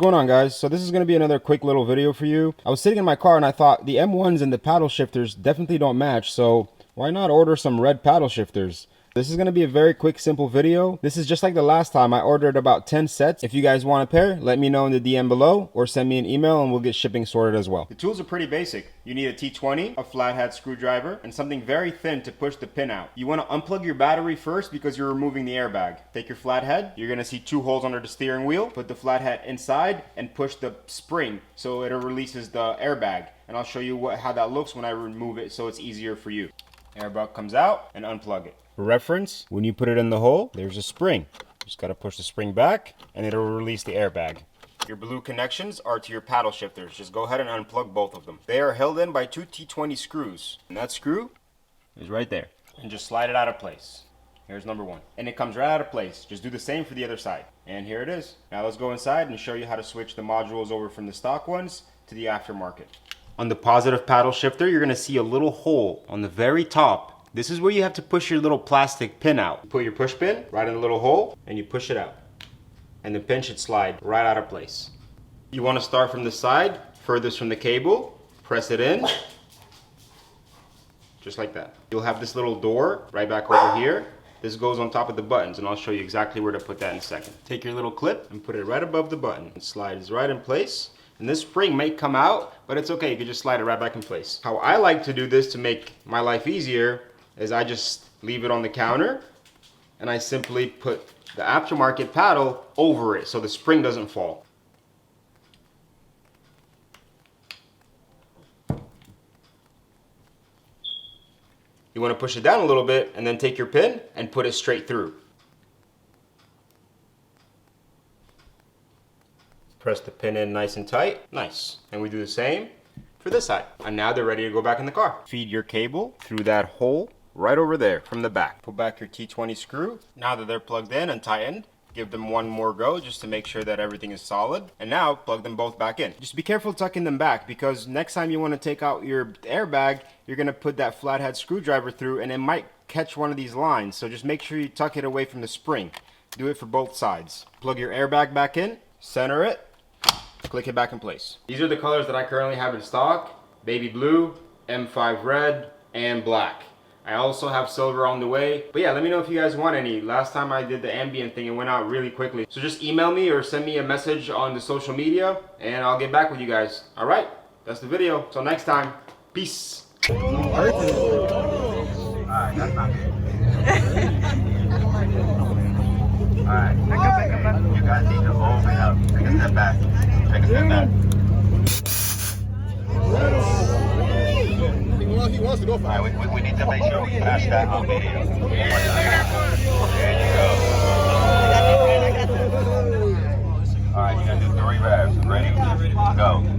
going on, guys? So this is going to be another quick little video for you. I was sitting in my car and I thought the M1s and the paddle shifters definitely don't match, so why not order some red paddle shifters? This is going to be a very quick, simple video. This is just like the last time. I ordered about 10 sets. If you guys want a pair, let me know in the DM below or send me an email and we'll get shipping sorted as well. The tools are pretty basic. You need a T20, a flathead screwdriver, and something very thin to push the pin out. You want to unplug your battery first because you're removing the airbag. Take your flathead. You're going to see 2 holes under the steering wheel. Put the flathead inside and push the spring so it releases the airbag. And I'll show you how that looks when I remove it so it's easier for you. Airbag comes out and unplug it. For reference, when you put it in the hole, there's a spring. Just got to push the spring back and it'll release the airbag. Your blue connections are to your paddle shifters. Just go ahead and unplug both of them. They are held in by 2 T20 screws. And that screw is right there. And just slide it out of place. Here's number 1. And it comes right out of place. Just do the same for the other side. And here it is. Now let's go inside and show you how to switch the modules over from the stock ones to the aftermarket. On the positive paddle shifter, you're going to see a little hole on the very top. This is where you have to push your little plastic pin out. You put your push pin right in the little hole and you push it out. And the pin should slide right out of place. You want to start from the side, furthest from the cable, press it in, just like that. You'll have this little door right back over here. This goes on top of the buttons and I'll show you exactly where to put that in a second. Take your little clip and put it right above the button. It slides right in place. And this spring may come out, but it's okay. You can just slide it right back in place. How I like to do this to make my life easier is I just leave it on the counter and I simply put the aftermarket paddle over it so the spring doesn't fall. You want to push it down a little bit and then take your pin and put it straight through. Press the pin in nice and tight. Nice. And we do the same for this side. And now they're ready to go back in the car. Feed your cable through that hole right over there from the back. Pull back your T20 screw. Now that they're plugged in and tightened, give them one more go just to make sure that everything is solid. And now plug them both back in. Just be careful tucking them back because next time you want to take out your airbag, you're going to put that flathead screwdriver through and it might catch one of these lines. So just make sure you tuck it away from the spring. Do it for both sides. Plug your airbag back in, center it, click it back in place. These are the colors that I currently have in stock: baby blue, M5 red, and black. I also have silver on the way. But yeah, let me know if you guys want any. Last time I did the ambient thing, it went out really quickly. So just email me or send me a message on the social media and I'll get back with you guys. All right, that's the video. Till next time, peace. Alright, that's not good. Alright, you guys need to open up. Take a step back. Take a step back. He wants to go for it. Alright, we need to make sure we catch that on video. There you go. Alright, you gotta do 3 reps. Ready? Go.